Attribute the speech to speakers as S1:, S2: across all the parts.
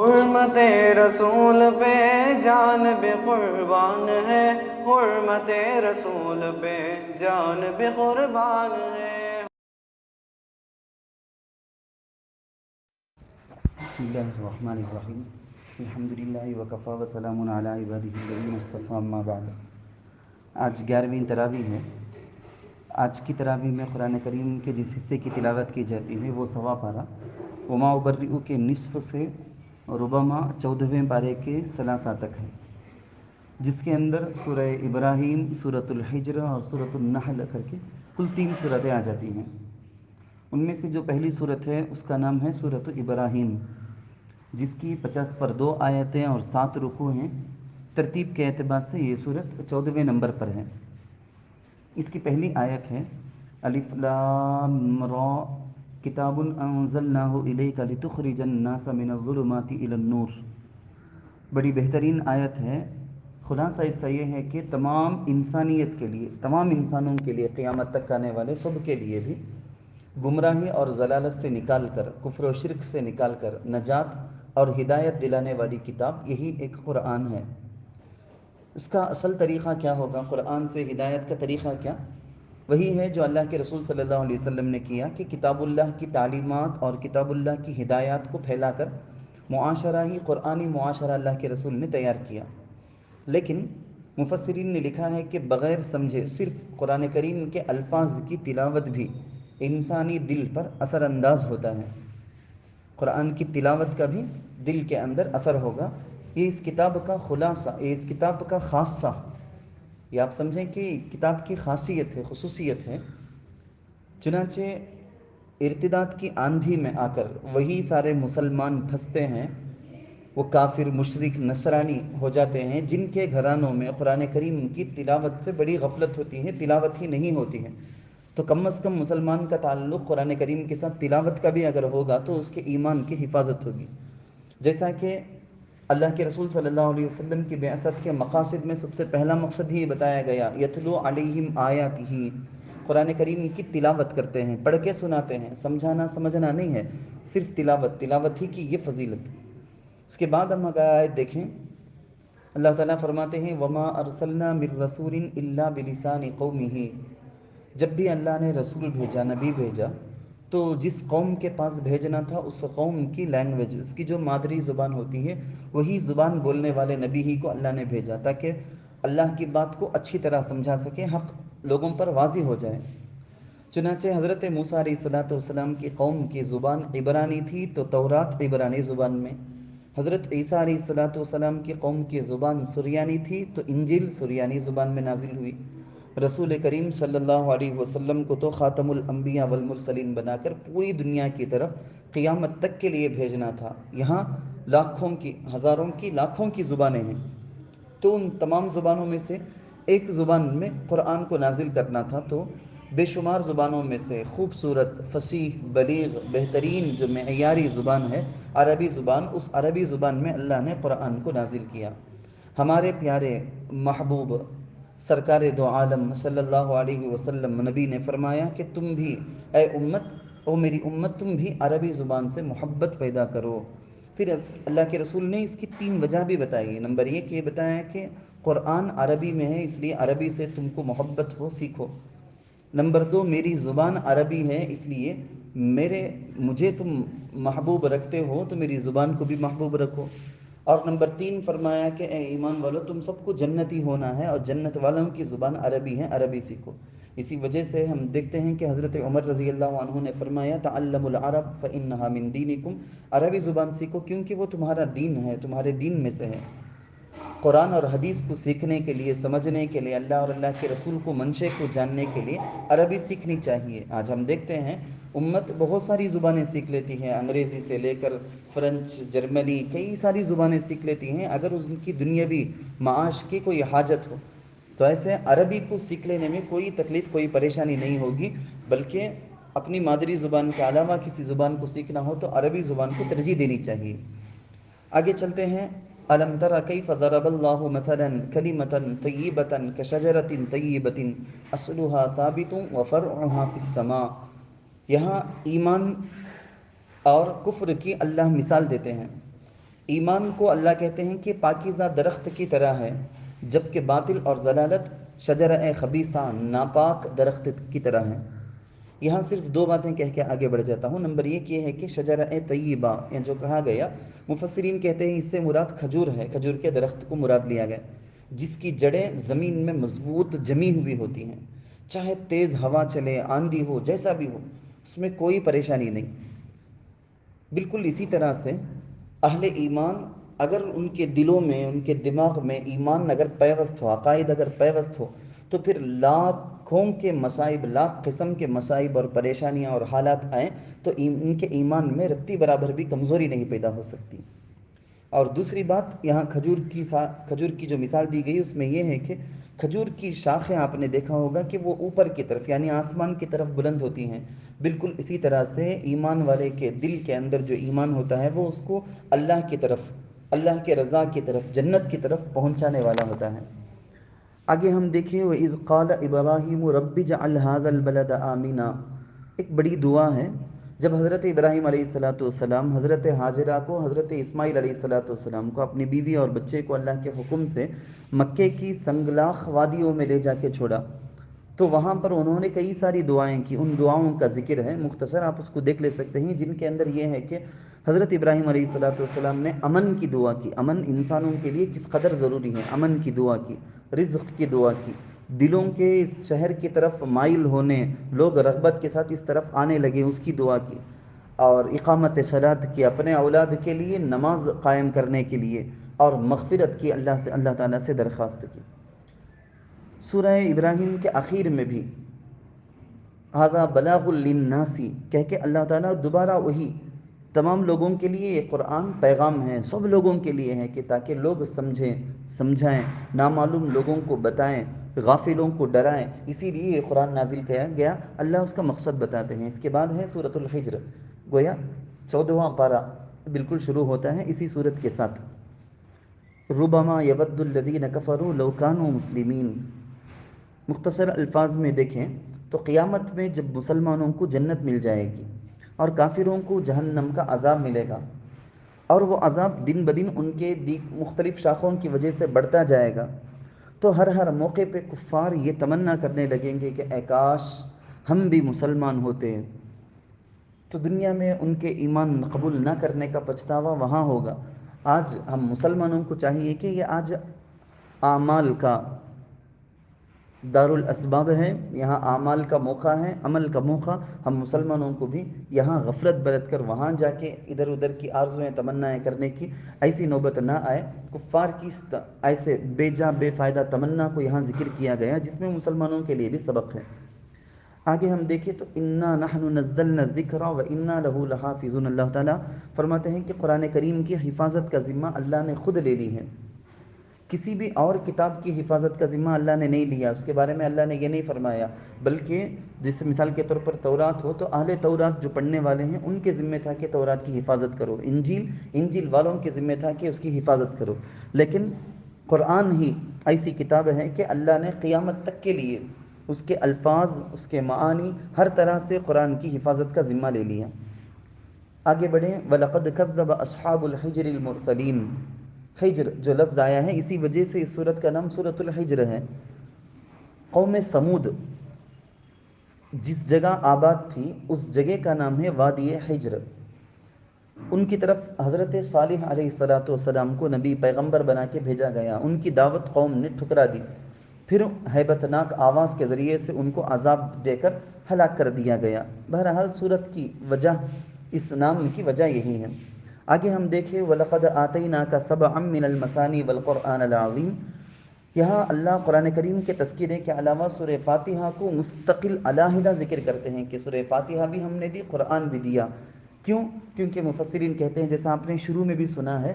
S1: حرمت رسول پہ جان بھی قربان ہے، حرمت رسول پہ جان بھی قربان ہے۔
S2: بسم اللہ الرحمن الرحیم، الحمدللہ وکفی وسلام علی عبادہ الذین اصطفی، اما بعد۔ آج 11ویں تراویح ہے۔ آج کی تراویح میں قرآن کریم کے جس حصے کی تلاوت کی جاتی ہے وہ سوا پارہ وما ابرئ کے نصف سے ربما 14ویں پارے کے ثلاثہ تک ہے، جس کے اندر سورہ ابراہیم، سورۃ الحجر اور سورۃ النحل کر کے کل 3 صورتیں آ جاتی ہیں۔ ان میں سے جو پہلی صورت ہے اس کا نام ہے سورۃ ابراہیم، جس کی 50 پر 2 آیتیں اور 7 رکوع ہیں۔ ترتیب کے اعتبار سے یہ صورت 14ویں نمبر پر ہے۔ اس کی پہلی آیت ہے الف لام را کتاب انزلناہ الیک لتخرج الناس من الظلمات الی النور۔ بڑی بہترین آیت ہے۔ خلاصہ اس کا یہ ہے کہ تمام انسانیت کے لیے، تمام انسانوں کے لیے، قیامت تک آنے والے سب کے لیے بھی گمراہی اور ضلالت سے نکال کر، کفر و شرک سے نکال کر نجات اور ہدایت دلانے والی کتاب یہی ایک قرآن ہے۔ اس کا اصل طریقہ کیا ہوگا؟ قرآن سے ہدایت کا طریقہ کیا؟ وہی ہے جو اللہ کے رسول صلی اللہ علیہ وسلم نے کیا کہ کتاب اللہ کی تعلیمات اور کتاب اللہ کی ہدایات کو پھیلا کر معاشرہ ہی قرآنی معاشرہ اللہ کے رسول نے تیار کیا۔ لیکن مفسرین نے لکھا ہے کہ بغیر سمجھے صرف قرآن کریم کے الفاظ کی تلاوت بھی انسانی دل پر اثر انداز ہوتا ہے۔ قرآن کی تلاوت کا بھی دل کے اندر اثر ہوگا۔ یہ اس کتاب کا خلاصہ، یہ اس کتاب کا خاصہ، یہ آپ سمجھیں کہ کتاب کی خاصیت ہے، خصوصیت ہے۔ چنانچہ ارتداد کی آندھی میں آ کر وہی سارے مسلمان پھنستے ہیں، وہ کافر، مشرک، نصرانی ہو جاتے ہیں جن کے گھرانوں میں قرآن کریم کی تلاوت سے بڑی غفلت ہوتی ہے، تلاوت ہی نہیں ہوتی ہے۔ تو کم از کم مسلمان کا تعلق قرآن کریم کے ساتھ تلاوت کا بھی اگر ہوگا تو اس کے ایمان کی حفاظت ہوگی۔ جیسا کہ اللہ کے رسول صلی اللہ علیہ وسلم کی بعثت کے مقاصد میں سب سے پہلا مقصد ہی بتایا گیا، یتلو علیہم آیاتہ، قرآن کریم کی تلاوت کرتے ہیں، پڑھ کے سناتے ہیں، سمجھانا سمجھنا نہیں ہے، صرف تلاوت، تلاوت ہی کی یہ فضیلت۔ اس کے بعد ہم اگر آیت دیکھیں، اللہ تعالیٰ فرماتے ہیں وما ارسلنا من رسول الا بلسان قومہ، جب بھی اللہ نے رسول بھیجا، نبی بھیجا، تو جس قوم کے پاس بھیجنا تھا اس قوم کی لینگویج، اس کی جو مادری زبان ہوتی ہے، وہی زبان بولنے والے نبی ہی کو اللہ نے بھیجا تاکہ اللہ کی بات کو اچھی طرح سمجھا سکے، حق لوگوں پر واضح ہو جائے۔ چنانچہ حضرت موسیٰ علیہ السلام کی قوم کی زبان عبرانی تھی تو تورات عبرانی زبان میں، حضرت عیسیٰ علیہ السلام کی قوم کی زبان سریانی تھی تو انجیل سریانی زبان میں نازل ہوئی۔ رسول کریم صلی اللہ علیہ وسلم کو تو خاتم الانبیاء والمرسلین بنا کر پوری دنیا کی طرف قیامت تک کے لیے بھیجنا تھا۔ یہاں لاکھوں کی، ہزاروں کی، لاکھوں کی زبانیں ہیں، تو ان تمام زبانوں میں سے ایک زبان میں قرآن کو نازل کرنا تھا، تو بے شمار زبانوں میں سے خوبصورت، فصیح، بلیغ، بہترین جو معیاری زبان ہے عربی زبان، اس عربی زبان میں اللہ نے قرآن کو نازل کیا۔ ہمارے پیارے محبوب سرکار دو عالم صلی اللہ علیہ وسلم نبی نے فرمایا کہ تم بھی اے امت، او میری امت، تم بھی عربی زبان سے محبت پیدا کرو۔ پھر اللہ کے رسول نے اس کی 3 وجہ بھی بتائی۔ نمبر 1 یہ بتایا کہ قرآن عربی میں ہے، اس لیے عربی سے تم کو محبت ہو، سیکھو۔ نمبر 2 میری زبان عربی ہے، اس لیے مجھے تم محبوب رکھتے ہو تو میری زبان کو بھی محبوب رکھو۔ اور نمبر 3 فرمایا کہ اے ایمان والو، تم سب کو جنتی ہونا ہے اور جنت والوں کی زبان عربی ہے، عربی سیکھو۔ اسی وجہ سے ہم دیکھتے ہیں کہ حضرت عمر رضی اللہ عنہ نے فرمایا تعلموا العرب فإنها من دینکم، عربی زبان سیکھو کیونکہ وہ تمہارا دین ہے، تمہارے دین میں سے ہے۔ قرآن اور حدیث کو سیکھنے کے لیے، سمجھنے کے لیے، اللہ اور اللہ کے رسول کو، منشے کو جاننے کے لیے عربی سیکھنی چاہیے۔ آج ہم دیکھتے ہیں امت بہت ساری زبانیں سیکھ لیتی ہیں، انگریزی سے لے کر فرنچ، جرمنی، کئی ساری زبانیں سیکھ لیتی ہیں اگر ان کی دنیاوی معاش کی کوئی حاجت ہو، تو ایسے عربی کو سیکھ لینے میں کوئی تکلیف، کوئی پریشانی نہیں ہوگی، بلکہ اپنی مادری زبان کے علاوہ کسی زبان کو سیکھنا ہو تو عربی زبان کو ترجیح دینی چاہیے۔ آگے چلتے ہیں۔ الم تر کیف ضرب اللہ مثلا کلمۃ طیبۃ کشجرۃ طیبۃ اصلها ثابت وفرعها فی السماء، یہاں ایمان اور کفر کی اللہ مثال دیتے ہیں۔ ایمان کو اللہ کہتے ہیں کہ پاکیزہ درخت کی طرح ہے، جبکہ باطل اور ضلالت شجرہ خبیثہ ناپاک درخت کی طرح ہے۔ یہاں صرف دو باتیں کہہ کے آگے بڑھ جاتا ہوں۔ نمبر ایک یہ ہے کہ شجرہ طیبہ یا جو کہا گیا، مفسرین کہتے ہیں اس سے مراد کھجور ہے، کھجور کے درخت کو مراد لیا گیا، جس کی جڑیں زمین میں مضبوط جمی ہوئی ہوتی ہیں، چاہے تیز ہوا چلے، آندھی ہو، جیسا بھی ہو، اس میں کوئی پریشانی نہیں۔ بالکل اسی طرح سے اہل ایمان اگر ان کے دلوں میں، ان کے دماغ میں ایمان اگر پیوست ہو، عقائد اگر پیوست ہو، تو پھر لاکھوں کے مصائب، لاکھ قسم کے مصائب اور پریشانیاں اور حالات آئیں تو ان کے ایمان میں رتی برابر بھی کمزوری نہیں پیدا ہو سکتی۔ اور دوسری بات، یہاں کھجور کی جو مثال دی گئی اس میں یہ ہے کہ کھجور کی شاخیں آپ نے دیکھا ہوگا کہ وہ اوپر کی طرف یعنی آسمان کی طرف بلند ہوتی ہیں۔ بالکل اسی طرح سے ایمان والے کے دل کے اندر جو ایمان ہوتا ہے وہ اس کو اللہ کی طرف، اللہ کے رضا کی طرف، جنت کی طرف پہنچانے والا ہوتا ہے۔ آگے ہم دیکھیں وَإِذْ قَالَ إِبْرَاهِيمُ رَبِّ اجْعَلْ هَذَا الْبَلَدَ آمِنًا، ایک بڑی دعا ہے۔ جب حضرت ابراہیم علیہ السلام حضرت ہاجرہ کو، حضرت اسماعیل علیہ السلام کو، اپنی بیوی اور بچے کو اللہ کے حکم سے مکے کی سنگلاخ وادیوں میں لے جا کے چھوڑا، تو وہاں پر انہوں نے کئی ساری دعائیں کی۔ ان دعاؤں کا ذکر ہے مختصر، آپ اس کو دیکھ لے سکتے ہیں، جن کے اندر یہ ہے کہ حضرت ابراہیم علیہ السلام نے امن کی دعا کی۔ امن انسانوں کے لیے کس قدر ضروری ہے، امن کی دعا کی، رزق کی دعا کی، دلوں کے اس شہر کی طرف مائل ہونے، لوگ رغبت کے ساتھ اس طرف آنے لگے، اس کی دعا کی، اور اقامت صلاۃ کی، اپنے اولاد کے لیے نماز قائم کرنے کے لیے، اور مغفرت کی، اللہ سے، اللہ تعالیٰ سے درخواست کی۔ سورہ ابراہیم کے آخر میں بھی ھذا بلاغ للناس کہہ کے اللہ تعالیٰ دوبارہ وہی تمام لوگوں کے لیے یہ قرآن پیغام ہے، سب لوگوں کے لیے ہے، کہ تاکہ لوگ سمجھیں، سمجھائیں، نامعلوم لوگوں کو بتائیں، غافلوں کو ڈرائیں، اسی لیے یہ قرآن نازل کیا گیا۔ اللہ اس کا مقصد بتاتے ہیں۔ اس کے بعد ہے سورۃ الحجر، گویا 14واں پارہ بالکل شروع ہوتا ہے اسی صورت کے ساتھ، ربما یود الذین کفروا لو کانوا مسلمین۔ مختصر الفاظ میں دیکھیں تو قیامت میں جب مسلمانوں کو جنت مل جائے گی اور کافروں کو جہنم کا عذاب ملے گا، اور وہ عذاب دن بدن ان کے مختلف شاخوں کی وجہ سے بڑھتا جائے گا، تو ہر موقع پہ کفار یہ تمنا کرنے لگیں گے کہ اے کاش ہم بھی مسلمان ہوتے۔ تو دنیا میں ان کے ایمان قبول نہ کرنے کا پچھتاوا وہاں ہوگا۔ آج ہم مسلمانوں کو چاہیے کہ یہ آج اعمال کا دار الاسباب ہے، یہاں اعمال کا موقع ہے، عمل کا موقع۔ ہم مسلمانوں کو بھی یہاں غفلت برت کر وہاں جا کے ادھر ادھر کی آرزویں تمنائیں کرنے کی ایسی نوبت نہ آئے۔ کفار کی ایسے بے جا بے فائدہ تمنا کو یہاں ذکر کیا گیا، جس میں مسلمانوں کے لیے بھی سبق ہے۔ آگے ہم دیکھیں تو انا نحن نزلنا الذکر وانا لہ لحافظون، اللہ تعالیٰ فرماتے ہیں کہ قرآن کریم کی حفاظت کا ذمہ اللہ نے خود لے لی ہے، کسی بھی اور کتاب کی حفاظت کا ذمہ اللہ نے نہیں لیا۔ اس کے بارے میں اللہ نے یہ نہیں فرمایا، بلکہ جیسے مثال کے طور پر تورات ہو تو اہل تورات جو پڑھنے والے ہیں ان کے ذمہ تھا کہ تورات کی حفاظت کرو، انجیل والوں کے ذمہ تھا کہ اس کی حفاظت کرو، لیکن قرآن ہی ایسی کتاب ہے کہ اللہ نے قیامت تک کے لیے اس کے الفاظ، اس کے معانی، ہر طرح سے قرآن کی حفاظت کا ذمہ لے لیا۔ آگے بڑھیں، وَلَقَدْ كَذَّبَ أَصْحَابُ الْحِجْرِ الْمُرْسَلِينَ۔ حجر جو لفظ آیا ہے اسی وجہ سے اس صورت کا نام سورۃ الحجر ہے۔ قوم سمود جس جگہ آباد تھی اس جگہ کا نام ہے وادی حجر۔ ان کی طرف حضرت صالح علیہ السلام کو نبی پیغمبر بنا کے بھیجا گیا، ان کی دعوت قوم نے ٹھکرا دی، پھر ہیبت ناک آواز کے ذریعے سے ان کو عذاب دے کر ہلاک کر دیا گیا۔ بہرحال صورت کی وجہ، اس نام کی وجہ یہی ہے۔ آگے ہم دیکھیں وَلَقَدْ آتَيْنَاكَ سَبْعًا مِّنَ الْمَثَانِي وَالْقُرْآنَ الْعَظِيمَ۔ یہاں اللہ قرآن کریم کے تذکرے کے علاوہ سورہ فاتحہ کو مستقل علیحدہ ذکر کرتے ہیں کہ سورہ فاتحہ بھی ہم نے دی، قرآن بھی دیا۔ کیوں؟ کیونکہ مفسرین کہتے ہیں، جیسا آپ نے شروع میں بھی سنا ہے،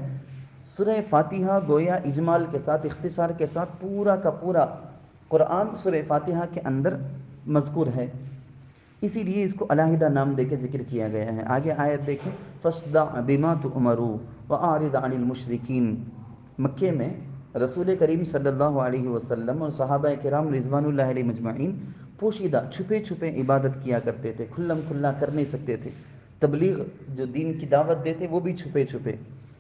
S2: سورہ فاتحہ گویا اجمال کے ساتھ، اختصار کے ساتھ پورا کا پورا قرآن سورہ فاتحہ کے اندر مذکور ہے، اسی لیے اس کو علیحدہ نام دے کے ذکر کیا گیا ہے۔ آگے آیت دیکھیں، فَاصْدَعْ بِمَا تُؤْمَرُ وَأَعْرِضْ عَنِ الْمُشْرِكِينَ۔ مکے میں رسول کریم صلی اللہ علیہ وسلم اور صحابہ کرام رضوان اللہ علیہ مجمعین پوشیدہ چھپے چھپے عبادت کیا کرتے تھے، کھلم کھلا کر نہیں سکتے تھے۔ تبلیغ جو دین کی دعوت دیتے وہ بھی چھپے چھپے،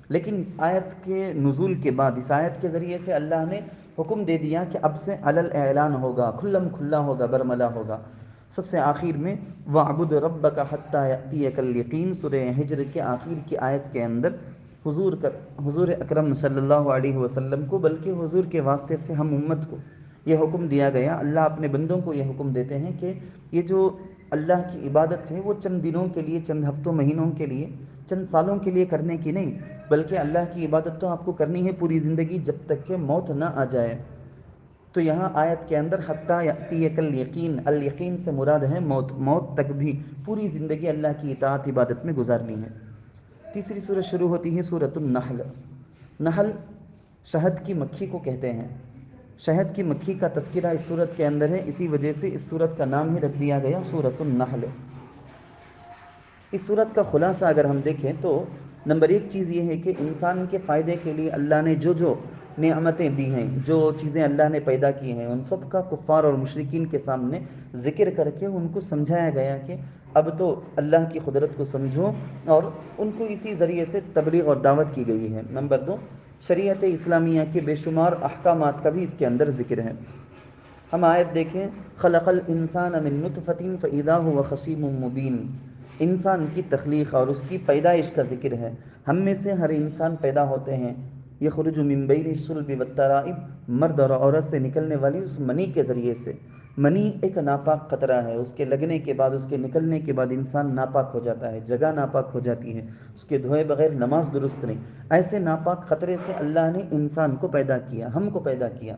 S2: لیکن اس آیت کے نزول کے بعد اس آیت کے ذریعے سے اللہ نے حکم دے دیا کہ اب سے علل اعلان ہوگا، کھلم کھلا ہوگا، برملا ہوگا۔ سب سے آخر میں وَاعْبُدْ رَبَّكَ حَتَّى يَأْتِيَكَ الْيَقِينُ سورہ ہجر کے آخر کی آیت کے اندر حضور اکرم صلی اللہ علیہ وسلم کو، بلکہ حضور کے واسطے سے ہم امت کو یہ حکم دیا گیا۔ اللہ اپنے بندوں کو یہ حکم دیتے ہیں کہ یہ جو اللہ کی عبادت ہے وہ چند دنوں کے لیے، چند ہفتوں مہینوں کے لیے، چند سالوں کے لیے کرنے کی نہیں، بلکہ اللہ کی عبادت تو آپ کو کرنی ہے پوری زندگی، جب تک کہ موت نہ آ جائے۔ تو یہاں آیت کے اندر حتیٰ یأتیک الیقین، الیقین سے مراد ہے موت، موت تک بھی پوری زندگی اللہ کی اطاعت عبادت میں گزارنی ہے۔ تیسری سورت شروع ہوتی ہے سورۃ النحل۔ نحل شہد کی مکھی کو کہتے ہیں، شہد کی مکھی کا تذکرہ اس سورت کے اندر ہے، اسی وجہ سے اس سورت کا نام ہی رکھ دیا گیا سورۃ النحل۔ اس سورت کا خلاصہ اگر ہم دیکھیں تو نمبر ایک چیز یہ ہے کہ انسان کے فائدے کے لیے اللہ نے جو نعمتیں دی ہیں، جو چیزیں اللہ نے پیدا کی ہیں، ان سب کا کفار اور مشرکین کے سامنے ذکر کر کے ان کو سمجھایا گیا کہ اب تو اللہ کی قدرت کو سمجھو، اور ان کو اسی ذریعے سے تبلیغ اور دعوت کی گئی ہے۔ نمبر دو، شریعت اسلامیہ کے بے شمار احکامات کا بھی اس کے اندر ذکر ہے۔ ہم آیت دیکھیں، خلق الانسان من نطفۃ فاذا هو خصیم مبین، انسان کی تخلیق اور اس کی پیدائش کا ذکر ہے۔ ہم میں سے ہر انسان پیدا ہوتے ہیں، یخرج من بین الصلب والترائب، مرد اور عورت سے نکلنے والی اس منی کے ذریعے سے۔ منی ایک ناپاک قطرہ ہے، اس کے لگنے کے بعد، اس کے نکلنے کے بعد انسان ناپاک ہو جاتا ہے، جگہ ناپاک ہو جاتی ہے، اس کے دھوئے بغیر نماز درست نہیں۔ ایسے ناپاک قطرے سے اللہ نے انسان کو پیدا کیا، ہم کو پیدا کیا۔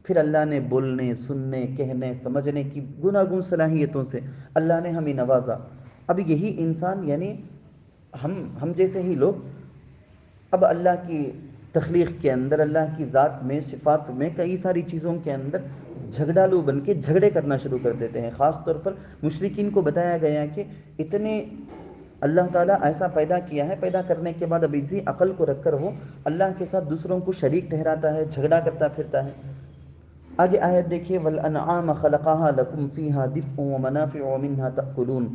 S2: پھر اللہ نے بولنے، سننے، کہنے، سمجھنے کی گوناگون صلاحیتوں سے اللہ نے ہمیں نوازا۔ اب یہی انسان یعنی ہم جیسے ہی لوگ اب اللہ کی تخلیق کے اندر، اللہ کی ذات میں، صفات میں، کئی ساری چیزوں کے اندر جھگڑالو بن کے جھگڑے کرنا شروع کر دیتے ہیں۔ خاص طور پر مشرکین کو بتایا گیا کہ اتنے اللہ تعالیٰ ایسا پیدا کیا ہے، پیدا کرنے کے بعد اب اسی عقل کو رکھ کر وہ اللہ کے ساتھ دوسروں کو شریک ٹھہراتا ہے، جھگڑا کرتا پھرتا ہے۔ آگے آیت دیکھیے، وَالْأَنْعَامَ خَلَقَهَا لَكُمْ فِيهَا دِفْءٌ وَمَنَافِعُ وَمِنْهَا تَأْكُلُونَ۔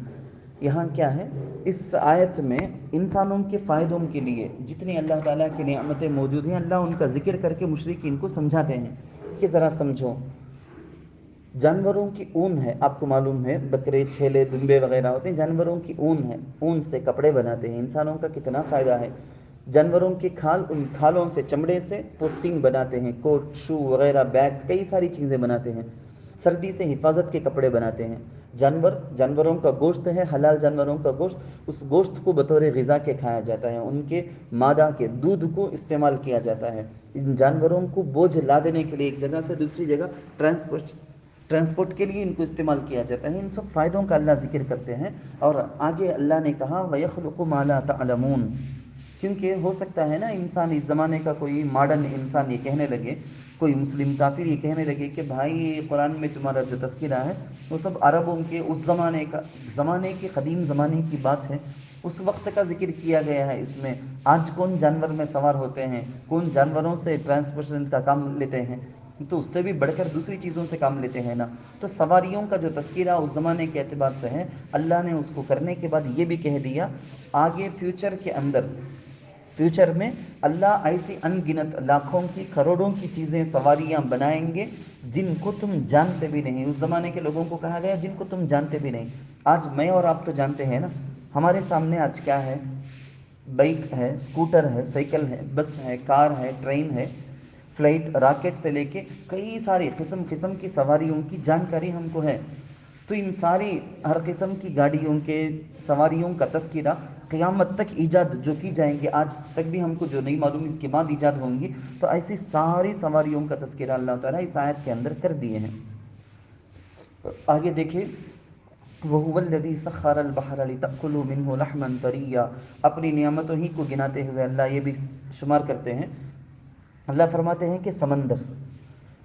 S2: یہاں کیا ہے، اس آیت میں انسانوں کے فائدوں کے لیے جتنی اللہ تعالیٰ کی نعمتیں موجود ہیں، اللہ ان کا ذکر کر کے مشرکین کو سمجھاتے ہیں کہ ذرا سمجھو۔ جانوروں کی اون ہے، آپ کو معلوم ہے، بکرے، چھیلے، دمبے وغیرہ ہوتے ہیں، جانوروں کی اون ہے، اون سے کپڑے بناتے ہیں۔ انسانوں کا کتنا فائدہ ہے، جانوروں کی کھال، ان کھالوں سے، چمڑے سے پوستنگ بناتے ہیں، کوٹ، شو وغیرہ، بیگ، کئی ساری چیزیں بناتے ہیں۔ سردی سے حفاظت کے کپڑے بناتے ہیں۔ جانوروں کا گوشت ہے، حلال جانوروں کا گوشت، اس گوشت کو بطور غذا کے کھایا جاتا ہے، ان کے مادہ کے دودھ کو استعمال کیا جاتا ہے۔ ان جانوروں کو بوجھ لا دینے کے لیے ایک جگہ سے دوسری جگہ ٹرانسپورٹ کے لیے ان کو استعمال کیا جاتا ہے۔ ان سب فائدوں کا اللہ ذکر کرتے ہیں، اور آگے اللہ نے کہا وَيَخْلُقُ مَا لَا تَعْلَمُونَ، کیونکہ ہو سکتا ہے نا انسان اس زمانے کا کوئی ماڈرن انسان یہ کہنے لگے، کوئی مسلم کافر یہ کہنے لگے کہ بھائی قرآن میں تمہارا جو تذکرہ ہے وہ سب عربوں کے اس زمانے کے قدیم زمانے کی بات ہے، اس وقت کا ذکر کیا گیا ہے۔ اس میں آج کون جانور میں سوار ہوتے ہیں، کون جانوروں سے ٹرانسپورٹیشن کا کام لیتے ہیں، تو اس سے بھی بڑھ کر دوسری چیزوں سے کام لیتے ہیں نا۔ تو سواریوں کا جو تذکرہ اس زمانے کے اعتبار سے ہے، اللہ نے اس کو کرنے کے بعد یہ بھی کہہ دیا آگے فیوچر میں اللہ ایسی ان گنت لاکھوں کی، کروڑوں کی چیزیں، سواریاں بنائیں گے جن کو تم جانتے بھی نہیں۔ اس زمانے کے لوگوں کو کہا گیا جن کو تم جانتے بھی نہیں۔ آج میں اور آپ تو جانتے ہیں نا، ہمارے سامنے آج کیا ہے، بائک ہے، اسکوٹر ہے، سائیکل ہے، بس ہے، کار ہے، ٹرین ہے، فلائٹ، راکٹ سے لے کے کئی ساری قسم کی سواریوں کی جانکاری ہم کو ہے۔ تو ان ساری ہر قسم کی گاڑیوں کے، سواریوں کا تذکرہ قیامت تک ایجاد جو کی جائیں گے، آج تک بھی ہم کو جو نہیں معلوم اس کے بعد ایجاد ہوں گی، تو ایسی ساری سواریوں کا تذکرہ اللہ تعالیٰ اس آیت کے اندر کر دیے ہیں۔ آگے دیکھیں، وَهُوَ الَّذِي سَخَّرَ الْبَحْرَ لِتَأْكُلُوا مِنْهُ لَحْمًا طَرِيًّا، اپنی نعمتوں ہی کو گناتے ہوئے اللہ یہ بھی شمار کرتے ہیں۔ اللہ فرماتے ہیں کہ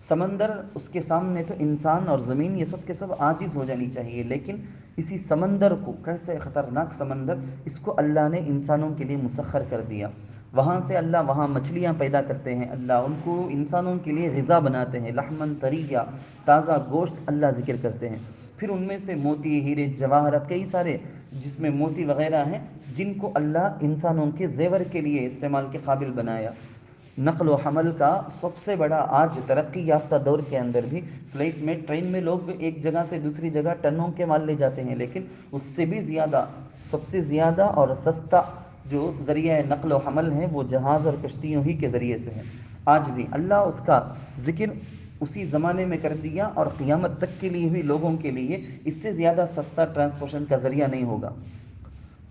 S2: سمندر اس کے سامنے تو انسان اور زمین یہ سب کے سب عاجز ہو جانی چاہیے، لیکن اسی سمندر کو، کیسے خطرناک سمندر، اس کو اللہ نے انسانوں کے لیے مسخر کر دیا۔ وہاں سے اللہ وہاں مچھلیاں پیدا کرتے ہیں، اللہ ان کو انسانوں کے لیے غذا بناتے ہیں، لحمن طریہ، تازہ گوشت اللہ ذکر کرتے ہیں۔ پھر ان میں سے موتی، ہیرے، جواہرات، کئی سارے جس میں موتی وغیرہ ہیں جن کو اللہ انسانوں کے زیور کے لیے استعمال کے قابل بنایا۔ نقل و حمل کا سب سے بڑا آج ترقی یافتہ دور کے اندر بھی فلائٹ میں، ٹرین میں لوگ ایک جگہ سے دوسری جگہ ٹنوں کے مال لے جاتے ہیں، لیکن اس سے بھی زیادہ، سب سے زیادہ اور سستا جو ذریعہ نقل و حمل ہے وہ جہاز اور کشتیوں ہی کے ذریعے سے ہے۔ آج بھی اللہ اس کا ذکر اسی زمانے میں کر دیا، اور قیامت تک کے لیے بھی لوگوں کے لیے اس سے زیادہ سستا ٹرانسپورٹیشن کا ذریعہ نہیں ہوگا۔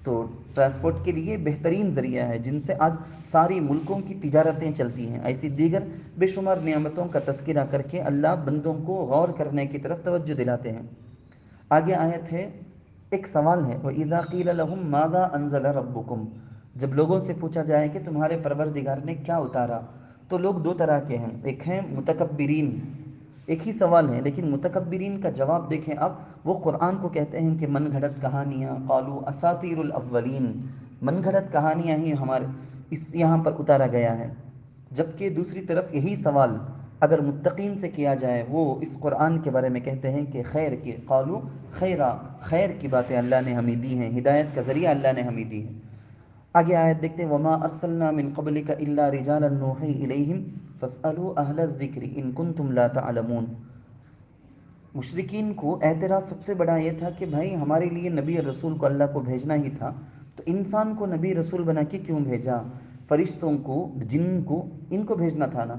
S2: تو ٹرانسپورٹ کے لیے بہترین ذریعہ ہے جن سے آج ساری ملکوں کی تجارتیں چلتی ہیں۔ ایسی دیگر بے شمار نعمتوں کا تذکرہ کر کے اللہ بندوں کو غور کرنے کی طرف توجہ دلاتے ہیں۔ آگے آیت ہے، ایک سوال ہے، وَإِذَا قِيلَ لَهُمْ مَاذَا أَنزَلَ رَبُّكُمْ، جب لوگوں سے پوچھا جائے کہ تمہارے پروردگار نے کیا اتارا، تو لوگ دو طرح کے ہیں، ایک ہیں متکبرین، ایک ہی سوال ہے لیکن متکبرین کا جواب دیکھیں اب، وہ قرآن کو کہتے ہیں کہ من گھڑت کہانیاں، قالوا اساطیر الاولین، من گھڑت کہانیاں ہی ہمارے اس یہاں پر اتارا گیا ہے۔ جبکہ دوسری طرف یہی سوال اگر متقین سے کیا جائے، وہ اس قرآن کے بارے میں کہتے ہیں کہ خیر کی، قالوا خیرا، خیر کی باتیں اللہ نے ہمیں دی ہیں، ہدایت کا ذریعہ اللہ نے ہمیں دی ہے۔ آگے آیت دیکھتے ہیں، وما ارسلنا من قبلک الا رجالا نوحی الیہم فاسألوا اہل الذکر ان کنتم لا تعلمون۔ مشرکین کو اعتراض سب سے بڑا یہ تھا کہ بھائی ہمارے لیے نبی اور رسول کو اللہ کو بھیجنا ہی تھا، تو انسان کو نبی رسول بنا کے کیوں بھیجا، فرشتوں کو، جن کو، ان کو بھیجنا تھا نا۔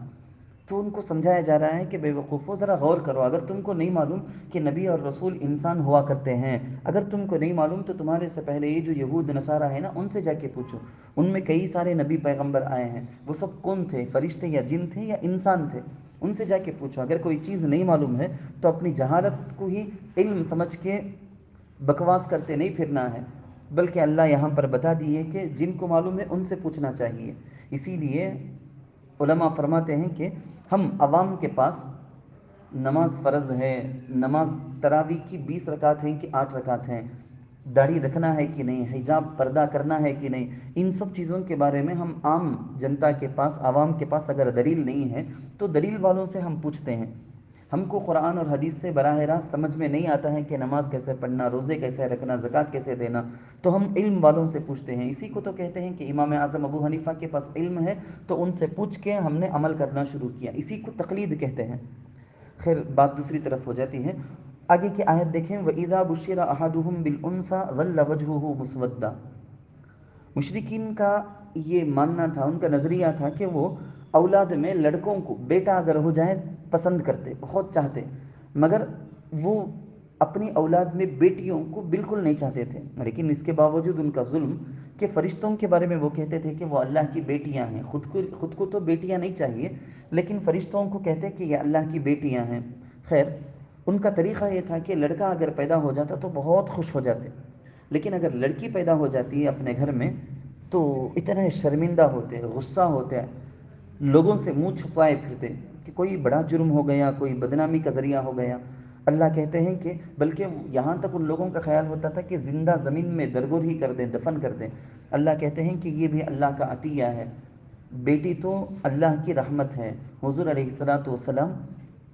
S2: تو ان کو سمجھایا جا رہا ہے کہ بے وقوفو ذرا غور کرو، اگر تم کو نہیں معلوم کہ نبی اور رسول انسان ہوا کرتے ہیں، اگر تم کو نہیں معلوم تو تمہارے سے پہلے یہ جو یہود نصارہ ہیں نا، ان سے جا کے پوچھو، ان میں کئی سارے نبی پیغمبر آئے ہیں، وہ سب کون تھے، فرشتے یا جن تھے یا انسان تھے، ان سے جا کے پوچھو۔ اگر کوئی چیز نہیں معلوم ہے تو اپنی جہالت کو ہی علم سمجھ کے بکواس کرتے نہیں پھرنا ہے، بلکہ اللہ یہاں پر بتا دیے کہ جن کو معلوم ہے ان سے پوچھنا چاہیے۔ اسی لیے علماء فرماتے ہیں کہ ہم عوام کے پاس نماز فرض ہے، نماز تراویح کی 20 رکعت ہیں کہ 8 رکعت ہیں، داڑھی رکھنا ہے کہ نہیں، حجاب پردہ کرنا ہے کہ نہیں، ان سب چیزوں کے بارے میں ہم عام جنتا کے پاس، عوام کے پاس اگر دلیل نہیں ہے تو دلیل والوں سے ہم پوچھتے ہیں۔ ہم کو قرآن اور حدیث سے براہ راست سمجھ میں نہیں آتا ہے کہ نماز کیسے پڑھنا، روزے کیسے رکھنا، زکوٰۃ کیسے دینا، تو ہم علم والوں سے پوچھتے ہیں۔ اسی کو تو کہتے ہیں کہ امام اعظم ابو حنیفہ کے پاس علم ہے تو ان سے پوچھ کے ہم نے عمل کرنا شروع کیا، اسی کو تقلید کہتے ہیں۔ خیر بات دوسری طرف ہو جاتی ہے۔ آگے کی آیت دیکھیں، وَإِذَا بُشِّرَ أَحَدُهُمْ بِالْأُنثَىٰ ظَلَّ وَجْهُهُ مُسْوَدًّا، مشرکین کا یہ ماننا تھا، ان کا نظریہ تھا کہ وہ اولاد میں لڑکوں کو بیٹا اگر ہو جائے پسند کرتے، بہت چاہتے، مگر وہ اپنی اولاد میں بیٹیوں کو بالکل نہیں چاہتے تھے۔ لیکن اس کے باوجود ان کا ظلم کہ فرشتوں کے بارے میں وہ کہتے تھے کہ وہ اللہ کی بیٹیاں ہیں، خود کو تو بیٹیاں نہیں چاہیے، لیکن فرشتوں کو کہتے کہ یہ اللہ کی بیٹیاں ہیں۔ خیر ان کا طریقہ یہ تھا کہ لڑکا اگر پیدا ہو جاتا تو بہت خوش ہو جاتے، لیکن اگر لڑکی پیدا ہو جاتی ہے اپنے گھر میں تو اتنے شرمندہ ہوتے، غصہ ہوتے، لوگوں سے منہ چھپائے پھرتے کہ کوئی بڑا جرم ہو گیا، کوئی بدنامی کا ذریعہ ہو گیا۔ اللہ کہتے ہیں کہ بلکہ یہاں تک ان لوگوں کا خیال ہوتا تھا کہ زندہ زمین میں درگور ہی کر دیں، دفن کر دیں۔ اللہ کہتے ہیں کہ یہ بھی اللہ کا عطیہ ہے، بیٹی تو اللہ کی رحمت ہے۔ حضور علیہ الصلاۃ والسلام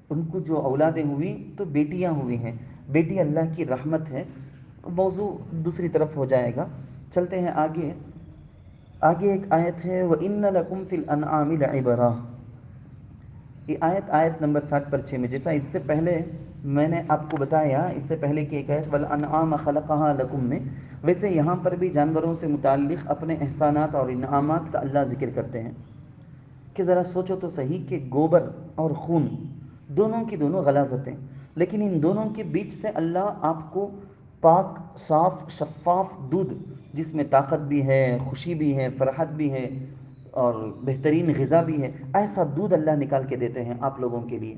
S2: ان کو جو اولادیں ہوئی تو بیٹیاں ہوئی ہیں، بیٹی اللہ کی رحمت ہے۔ موضوع دوسری طرف ہو جائے گا، چلتے ہیں آگے۔ آگے ایک آیت ہے، وَإِنَّ لَكُمْ فِي الْأَنْعَامِ لَعِبْرَةً، یہ آیت نمبر 60 پر 6 میں، جیسا اس سے پہلے میں نے آپ کو بتایا، اس سے پہلے کی ایک آیت وَالْأَنْعَامَ خَلَقَهَا لَكُمْ میں، ویسے یہاں پر بھی جانوروں سے متعلق اپنے احسانات اور انعامات کا اللہ ذکر کرتے ہیں کہ ذرا سوچو تو صحیح کہ گوبر اور خون دونوں کی دونوں غلاظتیں، لیکن ان دونوں کے بیچ سے اللہ آپ کو پاک، صاف، شفاف دودھ، جس میں طاقت بھی ہے، خوشی بھی ہے، فرحت بھی ہے اور بہترین غذا بھی ہے، ایسا دودھ اللہ نکال کے دیتے ہیں آپ لوگوں کے لیے۔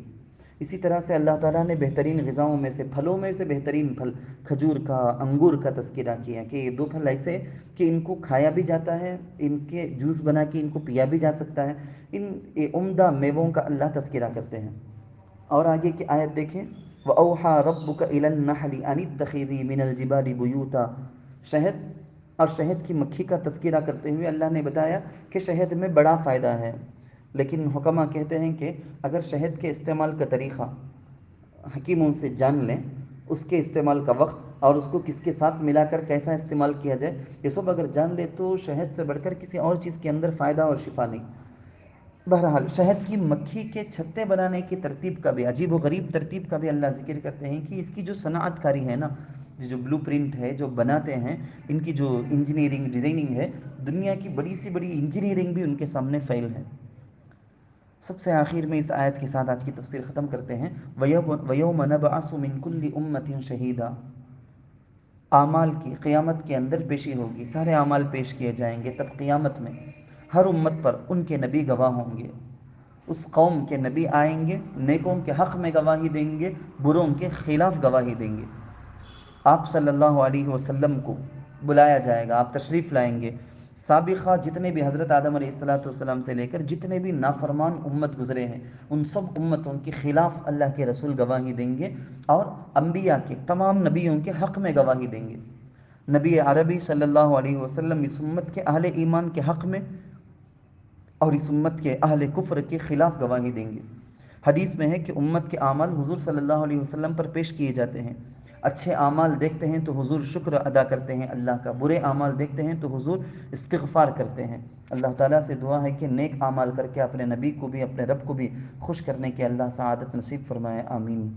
S2: اسی طرح سے اللہ تعالیٰ نے بہترین غذاؤں میں سے، پھلوں میں سے بہترین پھل کھجور کا، انگور کا تذکرہ کیا کہ یہ دو پھل ایسے کہ ان کو کھایا بھی جاتا ہے، ان کے جوس بنا کے ان کو پیا بھی جا سکتا ہے، ان عمدہ میووں کا اللہ تذکرہ کرتے ہیں۔ اور آگے کی آیت دیکھیں، وَأَوْحَى رَبُّكَ إِلَى النَّحْلِ أَنِ اتَّخِذِي مِنَ الْجِبَالِ بُيُوتًا، شہد اور شہد کی مکھی کا تذکرہ کرتے ہوئے اللہ نے بتایا کہ شہد میں بڑا فائدہ ہے، لیکن حکماء کہتے ہیں کہ اگر شہد کے استعمال کا طریقہ حکیموں سے جان لیں، اس کے استعمال کا وقت اور اس کو کس کے ساتھ ملا کر کیسا استعمال کیا جائے، یہ سب اگر جان لے تو شہد سے بڑھ کر کسی اور چیز کے اندر فائدہ اور شفا نہیں۔ بہرحال شہد کی مکھی کے چھتے بنانے کی ترتیب کا بھی، عجیب و غریب ترتیب کا بھی اللہ ذکر کرتے ہیں کہ اس کی جو صنعت کاری ہے نا، جو بلو پرنٹ ہے، جو بناتے ہیں، ان کی جو انجینئرنگ ڈیزائننگ ہے، دنیا کی بڑی سی بڑی انجینئرنگ بھی ان کے سامنے فیل ہے۔ سب سے آخر میں اس آیت کے ساتھ آج کی تفسیر ختم کرتے ہیں۔ وَيَوْمَ نَبْعَثُ مِنْ كُلِّ أُمَّةٍ شَهِيدًا، اعمال کی قیامت کے اندر پیشی ہوگی، سارے اعمال پیش کیے جائیں گے، تب قیامت میں ہر امت پر ان کے نبی گواہ ہوں گے۔ اس قوم کے نبی آئیں گے، نیکوں کے حق میں گواہی دیں گے، بروں کے خلاف گواہی دیں گے۔ آپ صلی اللہ علیہ وسلم کو بلایا جائے گا، آپ تشریف لائیں گے، سابقہ جتنے بھی حضرت آدم علیہ السلام سے لے کر جتنے بھی نافرمان امت گزرے ہیں، ان سب امتوں کے خلاف اللہ کے رسول گواہی دیں گے، اور انبیاء کے، تمام نبیوں کے حق میں گواہی دیں گے۔ نبی عربی صلی اللہ علیہ وسلم اس امت کے اہل ایمان کے حق میں اور اس امت کے اہل کفر کے خلاف گواہی دیں گے۔ حدیث میں ہے کہ امت کے اعمال حضور صلی اللہ علیہ وسلم پر پیش کیے جاتے ہیں۔ اچھے اعمال دیکھتے ہیں تو حضور شکر ادا کرتے ہیں اللہ کا، برے اعمال دیکھتے ہیں تو حضور استغفار کرتے ہیں۔ اللہ تعالیٰ سے دعا ہے کہ نیک اعمال کر کے اپنے نبی کو بھی، اپنے رب کو بھی خوش کرنے کے اللہ سعادت نصیب فرمائے، آمین۔